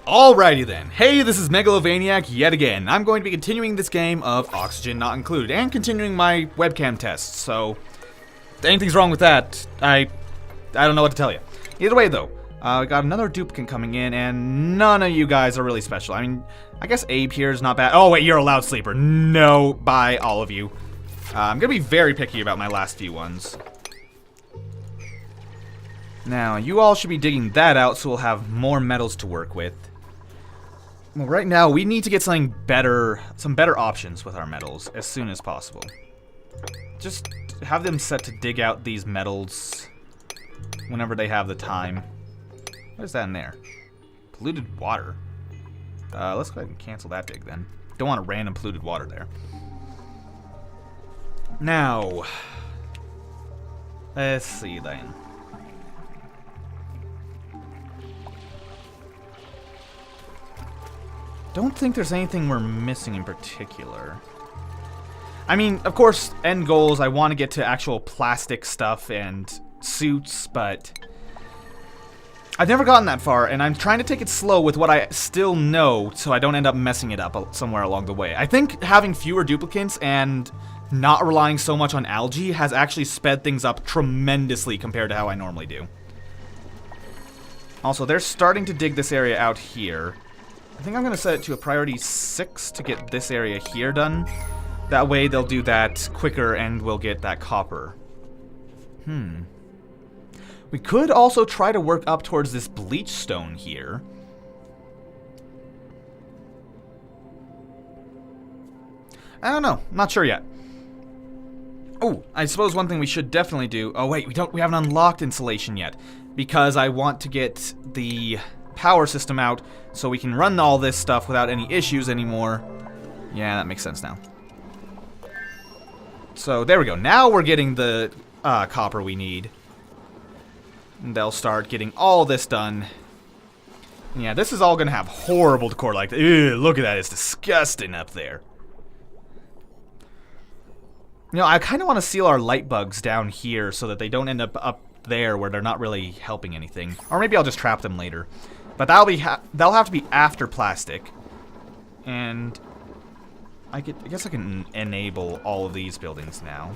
Alrighty then. Hey, this is Megalovaniac yet again. I'm going to be continuing this game of Oxygen Not Included and continuing my webcam tests, so if anything's wrong with that, I don't know what to tell you. Either way though, we got another duplicate coming in and none of you guys are really special. I mean, I guess Abe here is not bad. Oh wait, you're a loud sleeper. No, bye all of you. I'm gonna be very picky about my last few ones. Now, you all should be digging that out so we'll have more metals to work with. Well, right now, we need to get something better, some better options with our metals as soon as possible. Just have them set to dig out these metals whenever they have the time. What is that in there? Polluted water. Let's go ahead and cancel that dig then. Don't want a random polluted water there. Now, let's see then. Don't think there's anything we're missing in particular. I mean, of course, end goals, I want to get to actual plastic stuff and suits, but I've never gotten that far, and I'm trying to take it slow with what I still know so I don't end up messing it up somewhere along the way. I think having fewer duplicates and not relying so much on algae has actually sped things up tremendously compared to how I normally do. Also, they're starting to dig this area out here. I think I'm going to set it to a priority 6 to get this area here done. That way they'll do that quicker and we'll get that copper. We could also try to work up towards this bleach stone here. I don't know. Not sure yet. Oh, I suppose one thing we should definitely do... Oh wait, we haven't unlocked insulation yet. Because I want to get the power system out so we can run all this stuff without any issues anymore. Yeah, that makes sense now. So there we go. Now we're getting the copper we need. And they'll start getting all this done. Yeah, this is all gonna have horrible decor. Like, ew, look at that. It's disgusting up there. You know, I kind of want to seal our light bugs down here so that they don't end up there where they're not really helping anything. Or maybe I'll just trap them later. But they'll have to be after plastic. And I guess I can enable all of these buildings now.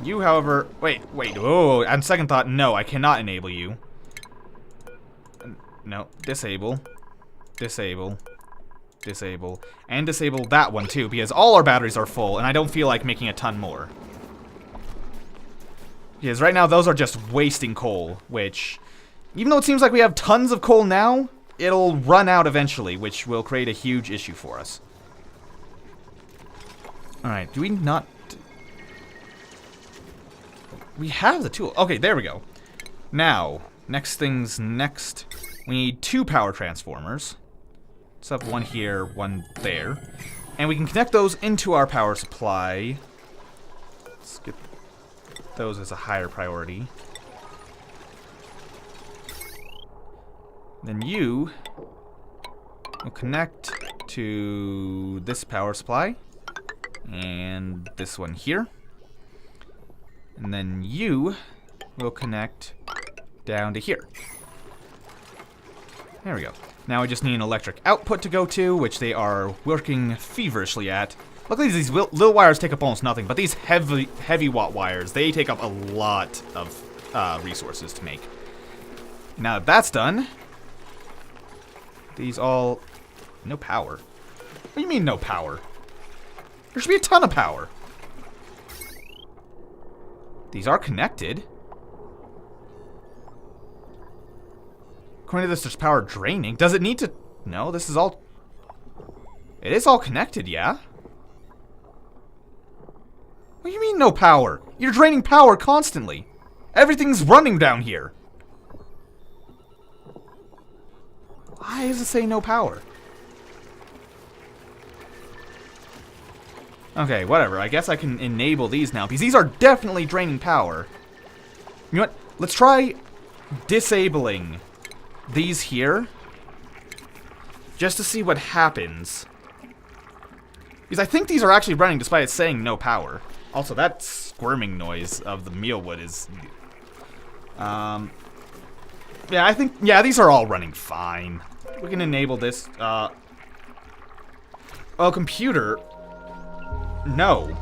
You, however, wait, oh, on second thought, no, I cannot enable you. No, disable, disable, disable, and disable that one too, because all our batteries are full, and I don't feel like making a ton more. Because right now, those are just wasting coal, which, even though it seems like we have tons of coal now, it'll run out eventually, which will create a huge issue for us. Alright, do we not... We have the tool. Okay, there we go. Now, next things next. We need 2 power transformers. Let's have one here, one there. And we can connect those into our power supply. Let's get those as a higher priority. Then you will connect to this power supply. And this one here. And then you will connect down to here. There we go. Now I just need an electric output to go to, which they are working feverishly at. Luckily these little wires take up almost nothing, but these heavy watt wires, they take up a lot of resources to make. Now that that's done, these all... No power. What do you mean no power? There should be a ton of power. These are connected. According to this, there's power draining. Does it need to... No, this is all... It is all connected, yeah? What do you mean no power? You're draining power constantly. Everything's running down here. Why does it say no power? Okay, whatever. I guess I can enable these now, because these are definitely draining power. You know what? Let's try disabling these here, just to see what happens. Because I think these are actually running despite it saying no power. Also, that squirming noise of the mealwood is... Yeah, I think, yeah, these are all running fine. We can enable this, oh, computer. No.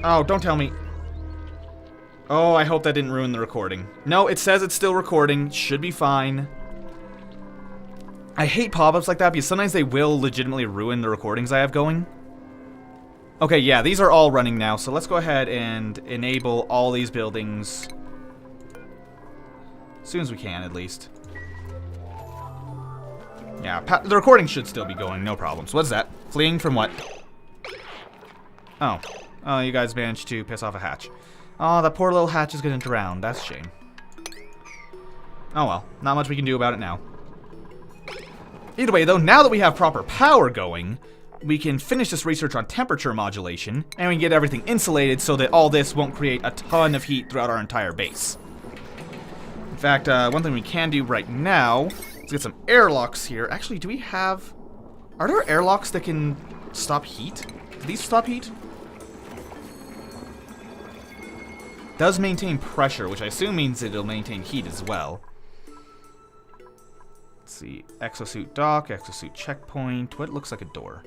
Oh, don't tell me. Oh, I hope that didn't ruin the recording. No, it says it's still recording. Should be fine. I hate pop-ups like that because sometimes they will legitimately ruin the recordings I have going. Okay, yeah, these are all running now, so let's go ahead and enable all these buildings. As soon as we can, at least. Yeah, the recording should still be going, no problems. What's that? Fleeing from what? Oh. Oh, you guys managed to piss off a hatch. Oh, that poor little hatch is gonna drown. That's a shame. Oh well, not much we can do about it now. Either way, though, now that we have proper power going, we can finish this research on temperature modulation, and we can get everything insulated so that all this won't create a ton of heat throughout our entire base. In fact, one thing we can do right now is get some airlocks here. Actually, do we have... Are there airlocks that can stop heat? Do these stop heat? Does maintain pressure, which I assume means it'll maintain heat as well. Let's see. Exosuit dock, exosuit checkpoint. What looks like a door?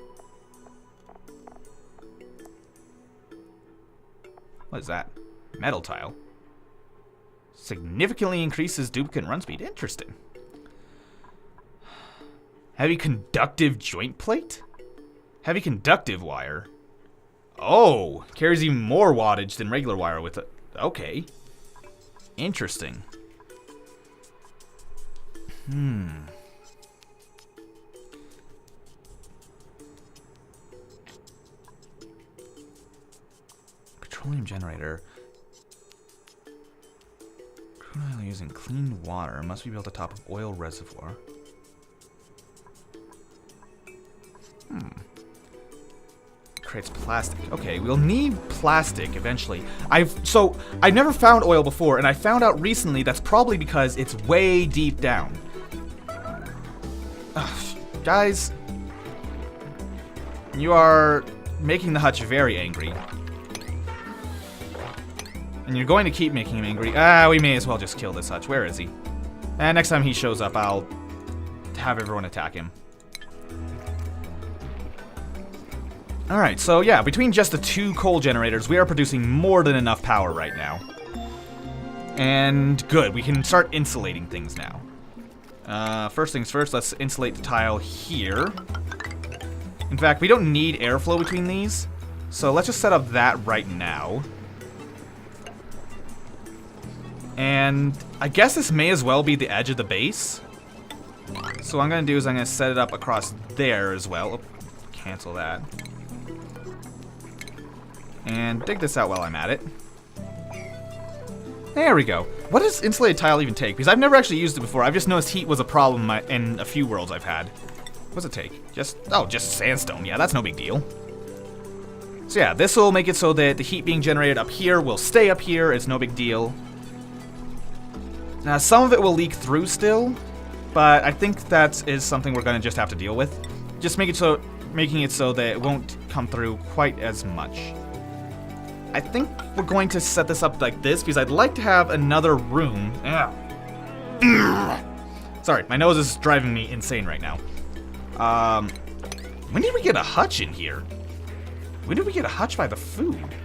What is that? Metal tile. Significantly increases duplicate run speed. Interesting. Heavy conductive joint plate? Heavy conductive wire. Oh, carries even more wattage than regular wire with it. Okay. Interesting. Petroleum generator. Crude oil using clean water must be built atop of oil reservoir. Creates plastic. Okay, we'll need plastic eventually. I've never found oil before, and I found out recently that's probably because it's way deep down. Ugh, guys, you are making the Hutch very angry. And you're going to keep making him angry. We may as well just kill this Hutch. Where is he? And next time he shows up, I'll have everyone attack him. Alright, so yeah, between just the 2 coal generators, we are producing more than enough power right now. And good, we can start insulating things now. First things first, let's insulate the tile here. In fact, we don't need airflow between these, so let's just set up that right now. And I guess this may as well be the edge of the base. So what I'm going to do is I'm going to set it up across there as well. Oh, cancel that. And dig this out while I'm at it. There we go. What does insulated tile even take? Because I've never actually used it before. I've just noticed heat was a problem in a few worlds I've had. What does it take? Just sandstone. Yeah, that's no big deal. So yeah, this will make it so that the heat being generated up here will stay up here. It's no big deal. Now, some of it will leak through still, but I think that is something we're going to just have to deal with. Just making it so that it won't come through quite as much. I think we're going to set this up like this because I'd like to have another room. Sorry, my nose is driving me insane right now. When did we get a hutch in here? When did we get a hutch by the food?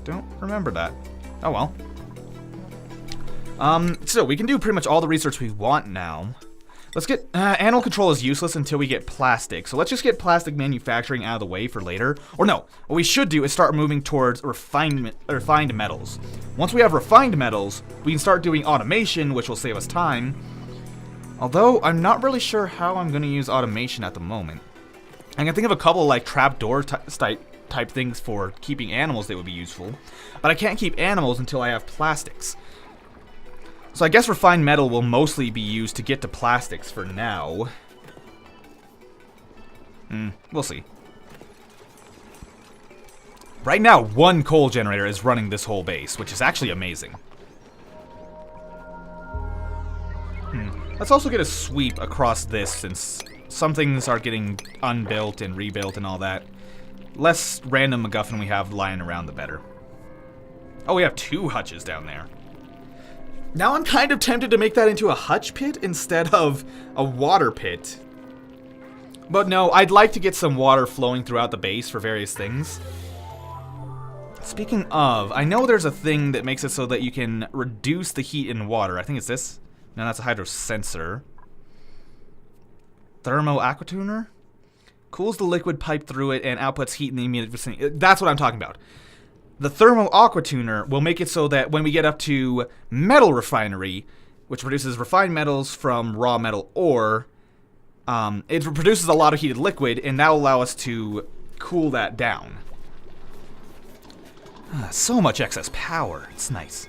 Don't remember that. Oh well. So we can do pretty much all the research we want now. Let's get, animal control is useless until we get plastic, so let's just get plastic manufacturing out of the way for later. Or no, what we should do is start moving towards refined metals. Once we have refined metals, we can start doing automation, which will save us time. Although, I'm not really sure how I'm going to use automation at the moment. I can think of a couple like trapdoor type things for keeping animals that would be useful, but I can't keep animals until I have plastics. So I guess refined metal will mostly be used to get to plastics for now. We'll see. Right now, 1 coal generator is running this whole base, which is actually amazing. Let's also get a sweep across this, since some things are getting unbuilt and rebuilt and all that. Less random MacGuffin we have lying around, the better. Oh, we have 2 hutches down there. Now I'm kind of tempted to make that into a hutch pit instead of a water pit. But no, I'd like to get some water flowing throughout the base for various things. Speaking of, I know there's a thing that makes it so that you can reduce the heat in water. I think it's this. No, that's a hydro sensor. Thermo Aqua tuner? Cools the liquid pipe through it and outputs heat in the immediate vicinity. That's what I'm talking about. The Thermo Aqua tuner will make it so that when we get up to metal refinery, which produces refined metals from raw metal ore, it produces a lot of heated liquid, and that will allow us to cool that down. So much excess power. It's nice.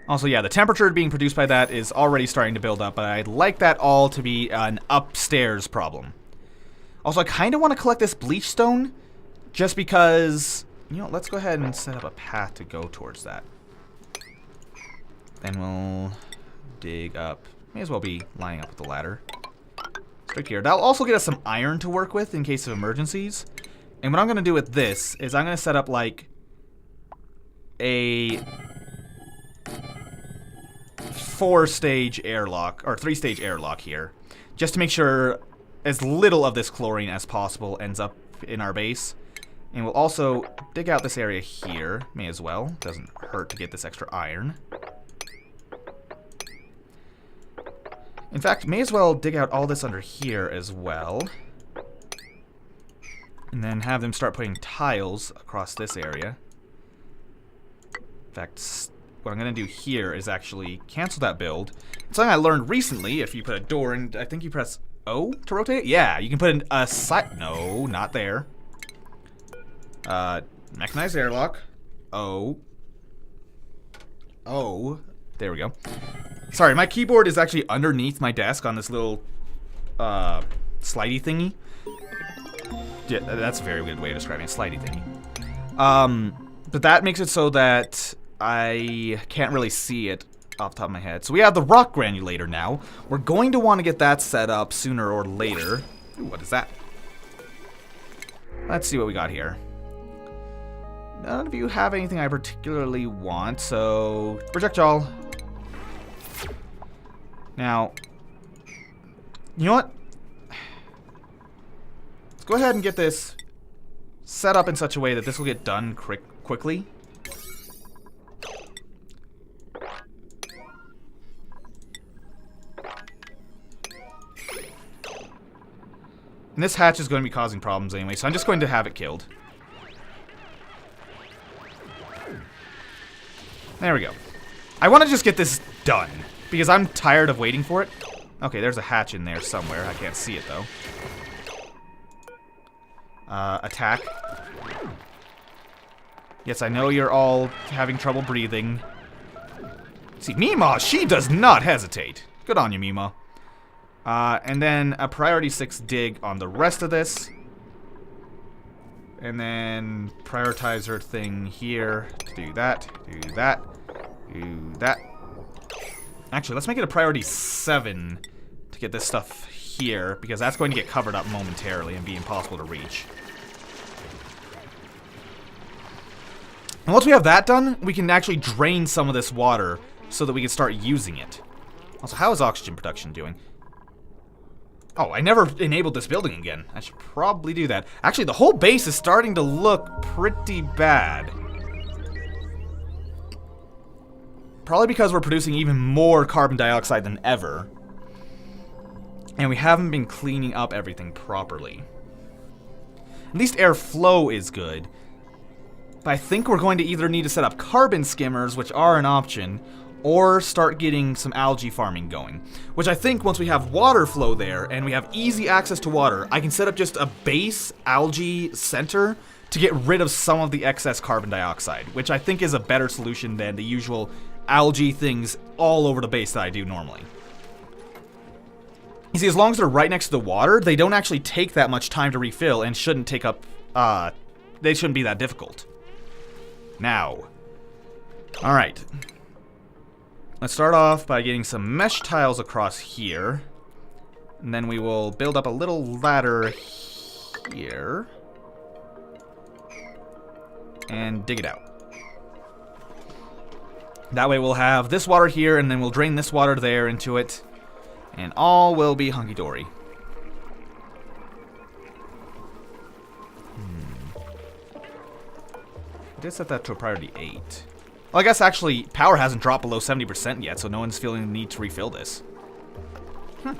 Also, yeah, the temperature being produced by that is already starting to build up, but I'd like that all to be an upstairs problem. Also, I kind of want to collect this bleach stone, just because, you know, let's go ahead and set up a path to go towards that. Then we'll dig up. May as well be lining up with the ladder. Straight here. That'll also get us some iron to work with in case of emergencies. And what I'm going to do with this is I'm going to set up, like, a 4-stage airlock, or 3-stage airlock here, just to make sure as little of this chlorine as possible ends up in our base. And we'll also dig out this area here, may as well. Doesn't hurt to get this extra iron. In fact, may as well dig out all this under here as well. And then have them start putting tiles across this area. In fact, what I'm going to do here is actually cancel that build. It's something I learned recently. If you put a door in, I think you press O to rotate it? Yeah, you can put in a side... No, not there. Mechanized airlock. O. O. There we go. Sorry, my keyboard is actually underneath my desk on this little, slidey thingy. Yeah, that's a very good way of describing a slidey thingy. But that makes it so that I can't really see it off the top of my head. So we have the rock granulator now. We're going to want to get that set up sooner or later. Ooh, what is that? Let's see what we got here. None of you have anything I particularly want, so projectile. Now, you know what? Let's go ahead and get this set up in such a way that this will get done quickly. And this hatch is going to be causing problems anyway, so I'm just going to have it killed. There we go. I want to just get this done, because I'm tired of waiting for it. Okay, there's a hatch in there somewhere. I can't see it, though. Attack. Yes, I know you're all having trouble breathing. See, Mima, she does not hesitate. Good on you, Mima. And then a priority 6 dig on the rest of this. And then prioritize her thing here. Do that, do that, do that. Actually, let's make it a priority 7 to get this stuff here, because that's going to get covered up momentarily and be impossible to reach. And once we have that done, we can actually drain some of this water so that we can start using it. Also, how is oxygen production doing? Oh, I never enabled this building again. I should probably do that. Actually, the whole base is starting to look pretty bad. Probably because we're producing even more carbon dioxide than ever. And we haven't been cleaning up everything properly. At least airflow is good. But I think we're going to either need to set up carbon skimmers, which are an option, or start getting some algae farming going. Which I think once we have water flow there, and we have easy access to water, I can set up just a base algae center to get rid of some of the excess carbon dioxide, which I think is a better solution than the usual algae things all over the base that I do normally. You see, as long as they're right next to the water, they don't actually take that much time to refill and shouldn't take up, they shouldn't be that difficult. Now, alright. Let's start off by getting some mesh tiles across here. And then we will build up a little ladder here. And dig it out. That way we'll have this water here, and then we'll drain this water there into it, and all will be hunky-dory. I did set that to a priority 8. Well, I guess actually power hasn't dropped below 70% yet, so no one's feeling the need to refill this. Well,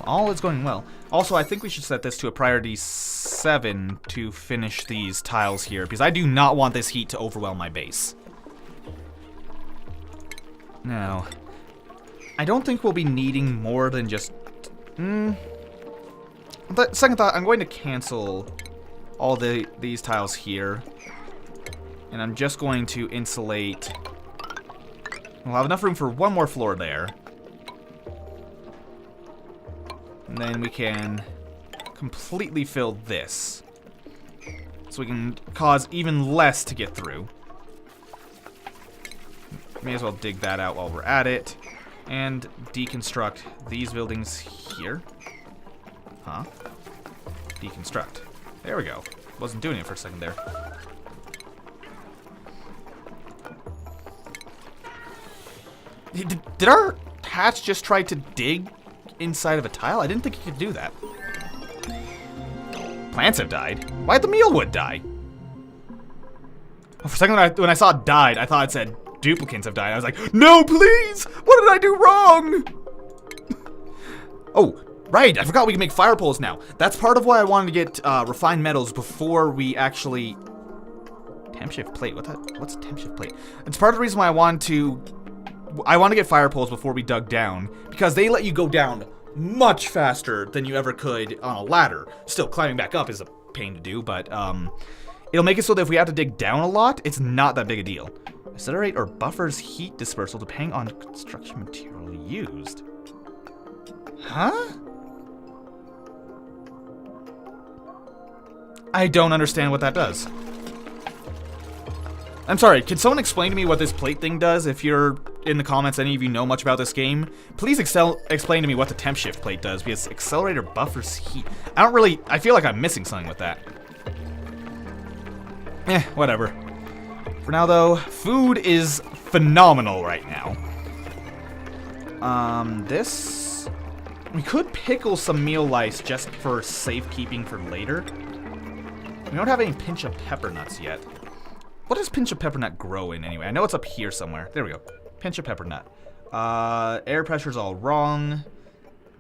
all is going well. Also, I think we should set this to a priority 7 to finish these tiles here, because I do not want this heat to overwhelm my base. Now, I don't think we'll be needing more than just... But second thought, I'm going to cancel all these tiles here. And I'm just going to insulate... We'll have enough room for one more floor there. And then we can completely fill this. So we can cause even less to get through. May as well dig that out while we're at it. And deconstruct these buildings here. Huh? Deconstruct. There we go. Wasn't doing it for a second there. Did our hatch just try to dig inside of a tile? I didn't think he could do that. Plants have died. Why'd the mealwood die? Oh, for a second when I saw it died, I thought it said duplicants have died. I was like, no, please! What did I do wrong? Oh, right. I forgot we can make fire poles now. That's part of why I wanted to get refined metals before we actually... Temp shift plate. What's temp shift plate? It's part of the reason why I want to get fire poles before we dug down, because they let you go down much faster than you ever could on a ladder. Still, climbing back up is a pain to do, but it'll make it so that if we have to dig down a lot, it's not that big a deal. Accelerate or buffers heat dispersal depending on construction material used. Huh? I don't understand what that does. I'm sorry, can someone explain to me what this plate thing does? If you're in the comments, any of you know much about this game, please explain to me what the temp shift plate does, because accelerator buffers heat. I feel like I'm missing something with that. Whatever. For now though, food is phenomenal right now. We could pickle some meal lice just for safekeeping for later. We don't have any pinch of pepper nuts yet. What does pinch of pepper nut grow in anyway? I know it's up here somewhere. There we go. Pinch of pepper nut. Air pressure's all wrong.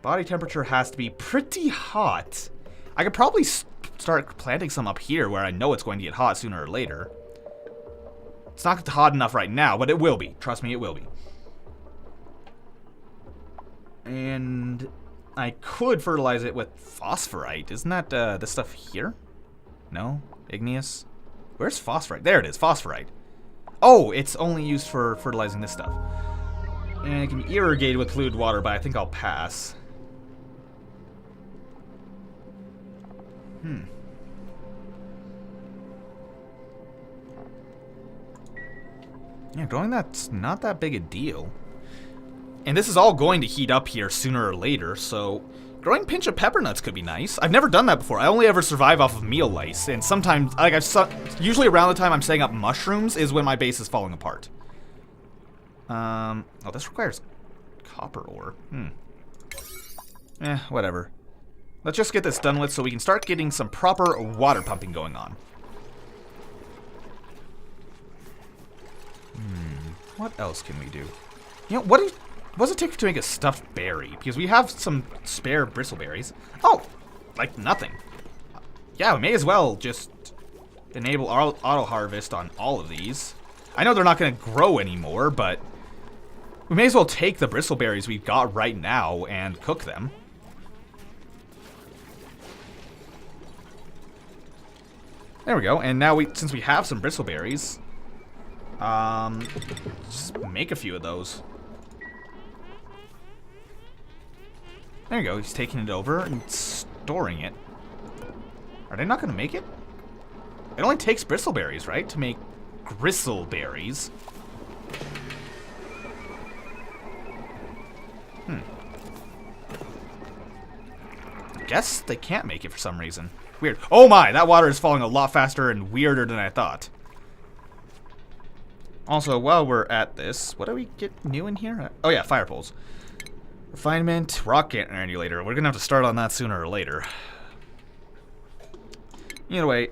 Body temperature has to be pretty hot. I could probably start planting some up here where I know it's going to get hot sooner or later. It's not hot enough right now, but it will be. Trust me, it will be. And I could fertilize it with phosphorite. Isn't that this stuff here? No? Igneous? Where's phosphorite? There it is, phosphorite. Oh, it's only used for fertilizing this stuff. And it can be irrigated with fluid water, but I think I'll pass. Yeah, growing that's not that big a deal. And this is all going to heat up here sooner or later, so growing pinch of pepper nuts could be nice. I've never done that before. I only ever survive off of meal lice, and sometimes, like usually around the time I'm setting up mushrooms is when my base is falling apart. Oh, this requires copper ore. Whatever. Let's just get this done with so we can start getting some proper water pumping going on. What else can we do? You know, what does it take to make a stuffed berry? Because we have some spare bristleberries. Oh, like nothing. Yeah, we may as well just enable auto harvest on all of these. I know they're not going to grow anymore, but we may as well take the bristleberries we've got right now and cook them. There we go. And now since we have some bristleberries, just make a few of those. There you go, he's taking it over and storing it. Are they not going to make it? It only takes bristleberries, right? To make gristleberries. I guess they can't make it for some reason. Weird. Oh my, that water is falling a lot faster and weirder than I thought. Also, while we're at this, what do we get new in here? Oh yeah, fire poles. Refinement, rock granulator. We're gonna have to start on that sooner or later. Either way,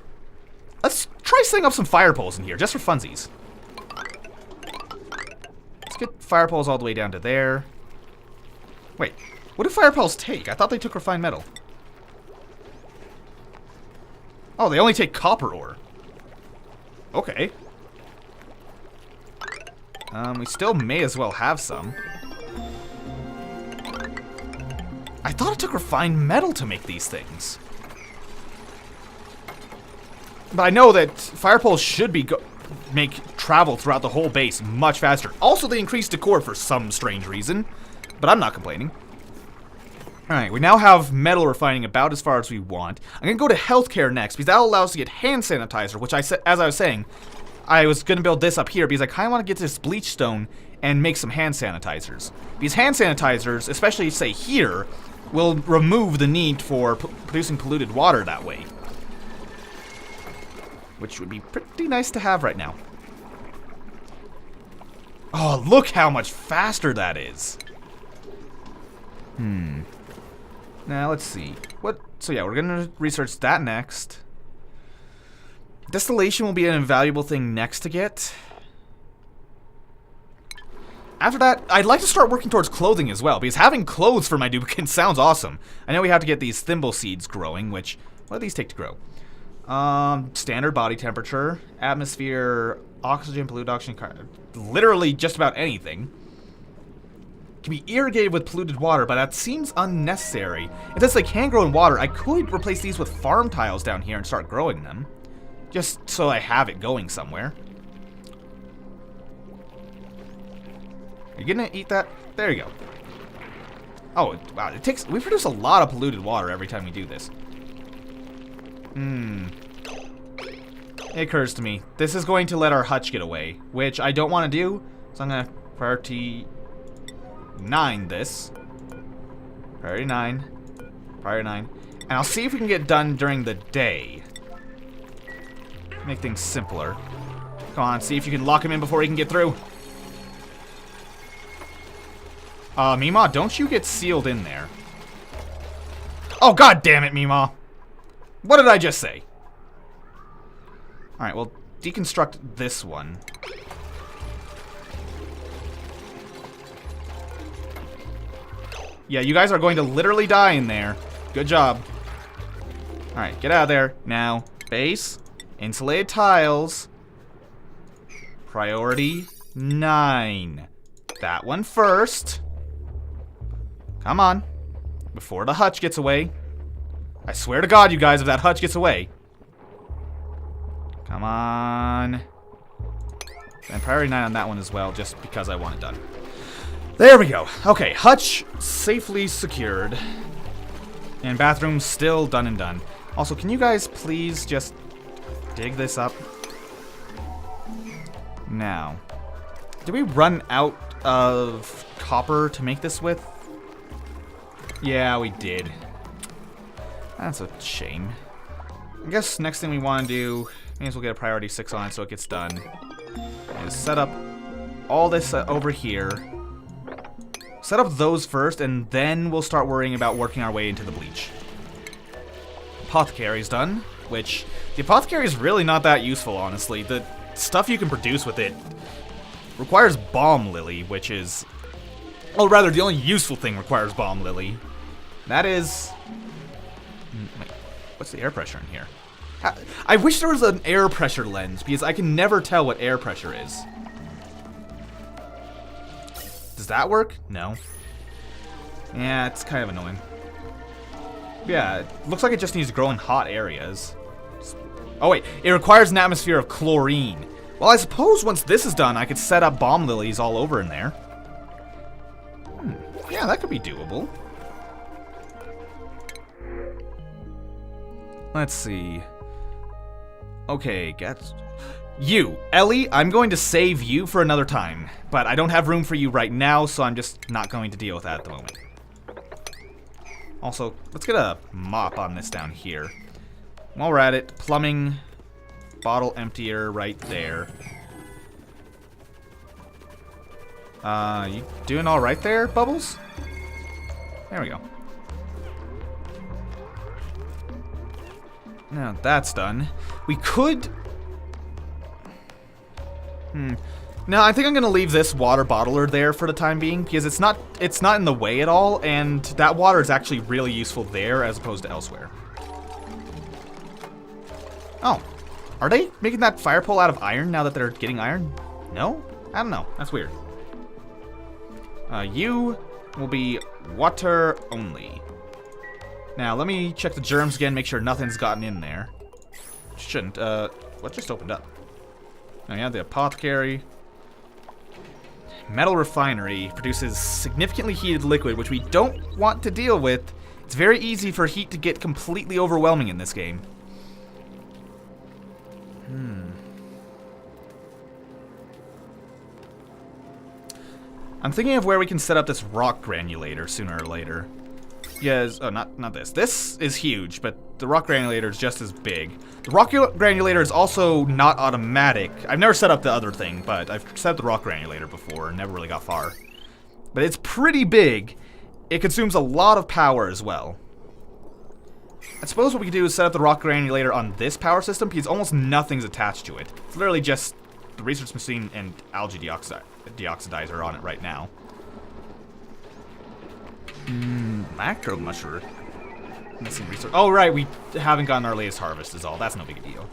let's try setting up some fire poles in here, just for funsies. Let's get fire poles all the way down to there. Wait, what do fire poles take? I thought they took refined metal. Oh, they only take copper ore. Okay. We still may as well have some. I thought it took refined metal to make these things. But I know that fire poles should be make travel throughout the whole base much faster. Also, they increased decor for some strange reason, but I'm not complaining. Alright, we now have metal refining about as far as we want. I'm going to go to healthcare next, because that'll allow us to get hand sanitizer, which as I was saying, I was going to build this up here, because I kind of want to get this bleach stone and make some hand sanitizers. These hand sanitizers, especially, say, here, will remove the need for producing polluted water that way. Which would be pretty nice to have right now. Oh, look how much faster that is. Now, let's see. So yeah, we're gonna research that next. Distillation will be an invaluable thing next to get. After that, I'd like to start working towards clothing as well, because having clothes for my duplicants sounds awesome. I know we have to get these thimble seeds growing, which, what do these take to grow? Standard body temperature, atmosphere, oxygen, polluted oxygen, literally just about anything. Can be irrigated with polluted water, but that seems unnecessary. If this like can grow in water, I could replace these with farm tiles down here and start growing them. Just so I have it going somewhere. Are you gonna eat that? There you go. Oh, wow, we produce a lot of polluted water every time we do this. It occurs to me, this is going to let our hutch get away, which I don't want to do, so I'm gonna priority 9 this. Priority 9. Priority 9. And I'll see if we can get done during the day. Make things simpler. Come on, see if you can lock him in before he can get through. Mima, don't you get sealed in there. Oh, god damn it, Mima. What did I just say? Alright, well, deconstruct this one. Yeah, you guys are going to literally die in there. Good job. Alright, get out of there. Now, base, insulated tiles, priority 9. That one first. Come on. Before the hutch gets away. I swear to God, you guys, if that hutch gets away. Come on. And priority 9 on that one as well, just because I want it done. There we go. Okay, hutch safely secured. And bathroom still done and done. Also, can you guys please just dig this up? Now, did we run out of copper to make this with? Yeah, we did. That's a shame. I guess next thing we want to do, may as well get a priority 6 on it so it gets done, is set up all this over here. Set up those first, and then we'll start worrying about working our way into the bleach. Apothecary's done, which the apothecary is really not that useful, honestly. The stuff you can produce with it requires balm lily, which is... Oh, rather, the only useful thing requires balm lily. That is... Wait, what's the air pressure in here? I wish there was an air pressure lens, because I can never tell what air pressure is. Does that work? No. Yeah, it's kind of annoying. Yeah, it looks like it just needs to grow in hot areas. Oh wait, it requires an atmosphere of chlorine. Well, I suppose once this is done, I could set up bomb lilies all over in there. Yeah, that could be doable. Let's see. Okay, get... You, Ellie, I'm going to save you for another time, but I don't have room for you right now, so I'm just not going to deal with that at the moment. Also, let's get a mop on this down here. While we're at it, plumbing, bottle emptier right there. You doing alright there, Bubbles? There we go. Now that's done. We could... No, I think I'm gonna leave this water bottler there for the time being, because it's not in the way at all, and that water is actually really useful there as opposed to elsewhere. Oh. Are they making that fire pole out of iron now that they're getting iron? No? I don't know. That's weird. You will be water only. Now, let me check the germs again, make sure nothing's gotten in there. Shouldn't. What just opened up? Oh, yeah, the apothecary. Metal refinery produces significantly heated liquid, which we don't want to deal with. It's very easy for heat to get completely overwhelming in this game. I'm thinking of where we can set up this rock granulator sooner or later. Yes, oh, not this. This is huge, but the rock granulator is just as big. The rock granulator is also not automatic. I've never set up the other thing, but I've set up the rock granulator before and never really got far. But it's pretty big. It consumes a lot of power as well. I suppose what we could do is set up the rock granulator on this power system because almost nothing's attached to it. It's literally just the research machine and algae deoxidizer on it right now. Macro mushroom. Missing research. Oh, right, we haven't gotten our latest harvest is all. That's no big deal.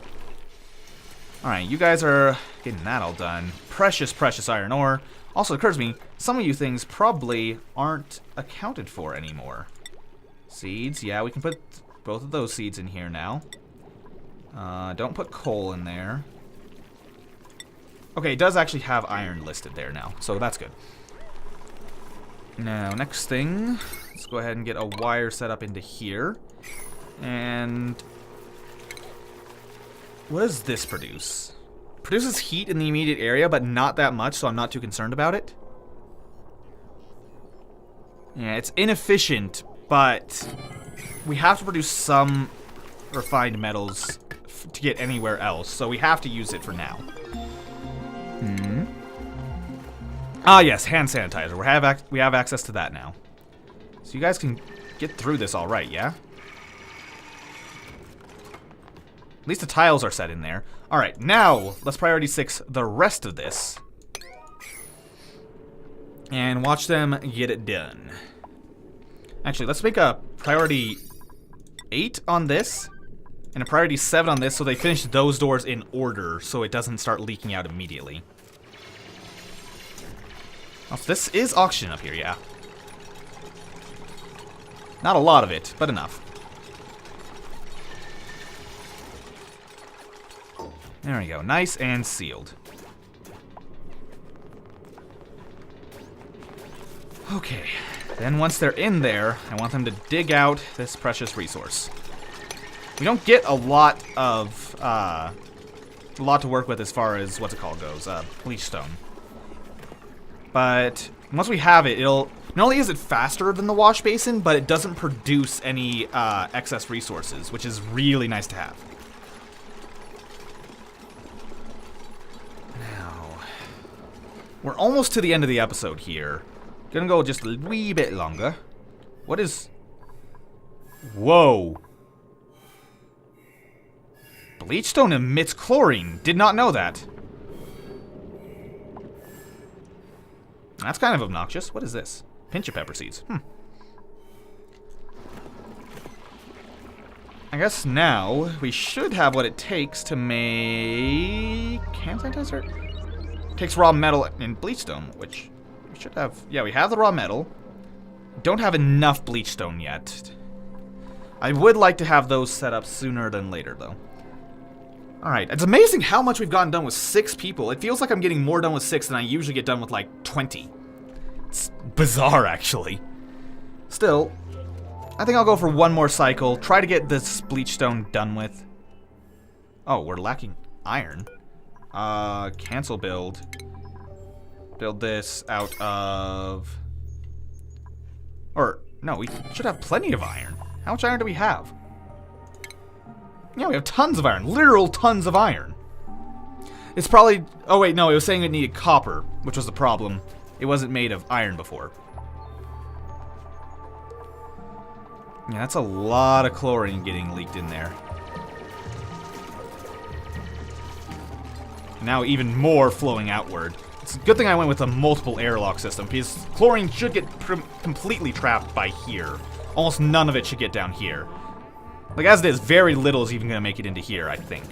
Alright, you guys are getting that all done. Precious, precious iron ore. Also, it occurs to me, some of you things probably aren't accounted for anymore. Seeds, yeah, we can put both of those seeds in here now. Don't put coal in there. Okay, it does actually have iron listed there now, so that's good. Now, next thing, let's go ahead and get a wire set up into here. And what does this produce? Produces heat in the immediate area, but not that much, so I'm not too concerned about it. Yeah, it's inefficient, but we have to produce some refined metals to get anywhere else, so we have to use it for now. Ah, yes, hand sanitizer. We have access to that now. So you guys can get through this all right, yeah? At least the tiles are set in there. All right, now let's priority 6 the rest of this. And watch them get it done. Actually, let's make a priority 8 on this and a priority 7 on this so they finish those doors in order so it doesn't start leaking out immediately. Oh, so this is oxygen up here, yeah. Not a lot of it, but enough. There we go, nice and sealed. Okay, then once they're in there, I want them to dig out this precious resource. We don't get a lot to work with as far as what's it called goes, bleach stone. But once we have it, it'll not only is it faster than the wash basin, but it doesn't produce any excess resources, which is really nice to have. Now, we're almost to the end of the episode here. Gonna go just a wee bit longer. What is... Whoa. Bleachstone emits chlorine. Did not know that. That's kind of obnoxious. What is this? Pinch of pepper seeds. I guess now we should have what it takes to make hand sanitizer. Takes raw metal and bleachstone, which we should have. Yeah, we have the raw metal. Don't have enough bleachstone yet. I would like to have those set up sooner than later, though. Alright, it's amazing how much we've gotten done with 6 people. It feels like I'm getting more done with 6 than I usually get done with, like, 20. It's bizarre, actually. Still, I think I'll go for one more cycle, try to get this bleachstone done with. Oh, we're lacking iron. Cancel build. Build this out of... Or, no, we should have plenty of iron. How much iron do we have? Yeah, we have tons of iron. Literal tons of iron. It's probably... Oh, wait, no, it was saying it needed copper, which was the problem. it wasn't made of iron before. Yeah, that's a lot of chlorine getting leaked in there. Now even more flowing outward. It's a good thing I went with a multiple airlock system, because chlorine should get completely trapped by here. Almost none of it should get down here. Like, as it is, very little is even going to make it into here, I think.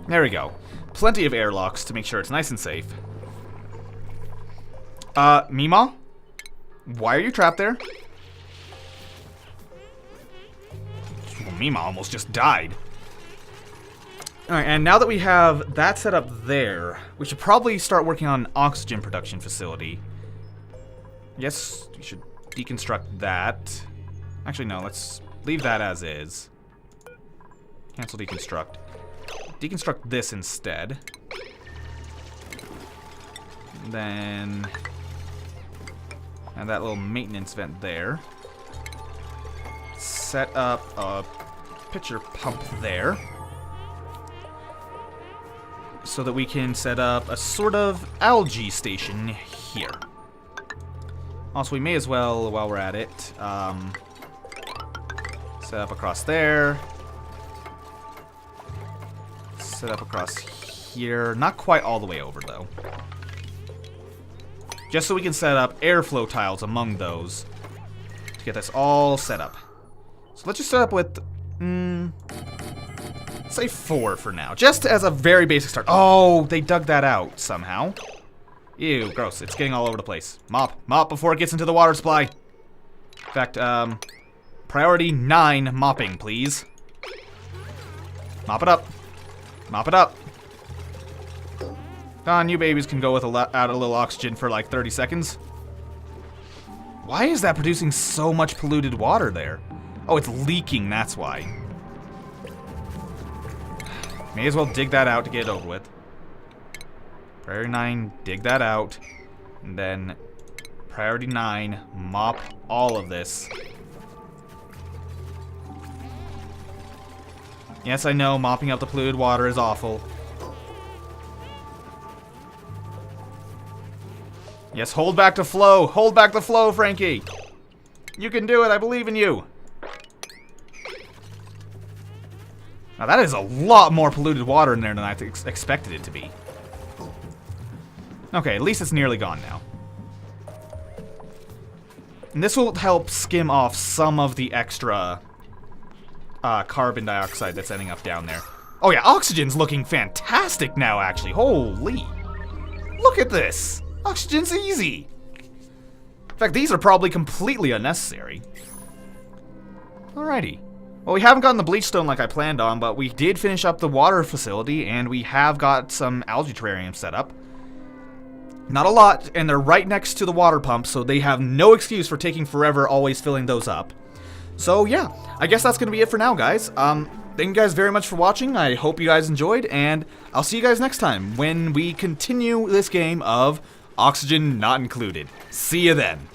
There we go. Plenty of airlocks to make sure it's nice and safe. Mima? Why are you trapped there? Well, Mima almost just died. Alright, and now that we have that set up there, we should probably start working on an oxygen production facility. Yes, we should deconstruct that. Actually, no, let's leave that as is. Cancel deconstruct. Deconstruct this instead. And then add that little maintenance vent there. Set up a pitcher pump there, so that we can set up a sort of algae station here. Also, we may as well, while we're at it, set up across there. Set up across here. Not quite all the way over, though. Just so we can set up airflow tiles among those to get this all set up. So let's just set up with, say 4 for now, just as a very basic start. Oh, they dug that out somehow. Ew, gross. It's getting all over the place. Mop before it gets into the water supply. In fact, priority 9 mopping, please. Mop it up. Mop it up. Come on, you babies can go with add a little oxygen for like 30 seconds. Why is that producing so much polluted water there? Oh, it's leaking, that's why. May as well dig that out to get it over with. Priority 9, dig that out. And then priority 9, mop all of this. Yes, I know, mopping up the polluted water is awful. Yes, hold back the flow. Hold back the flow, Frankie. You can do it. I believe in you. Now, that is a lot more polluted water in there than I expected it to be. Okay, at least it's nearly gone now. And this will help skim off some of the extra carbon dioxide that's ending up down there. Oh yeah, oxygen's looking fantastic now, actually. Holy. Look at this. Oxygen's easy. In fact, these are probably completely unnecessary. Alrighty. Well, we haven't gotten the bleach stone like I planned on, but we did finish up the water facility, and we have got some algae terrariums set up. Not a lot, and they're right next to the water pump, so they have no excuse for taking forever always filling those up. So yeah, I guess that's going to be it for now, guys. Thank you guys very much for watching. I hope you guys enjoyed, and I'll see you guys next time when we continue this game of Oxygen Not Included. See you then.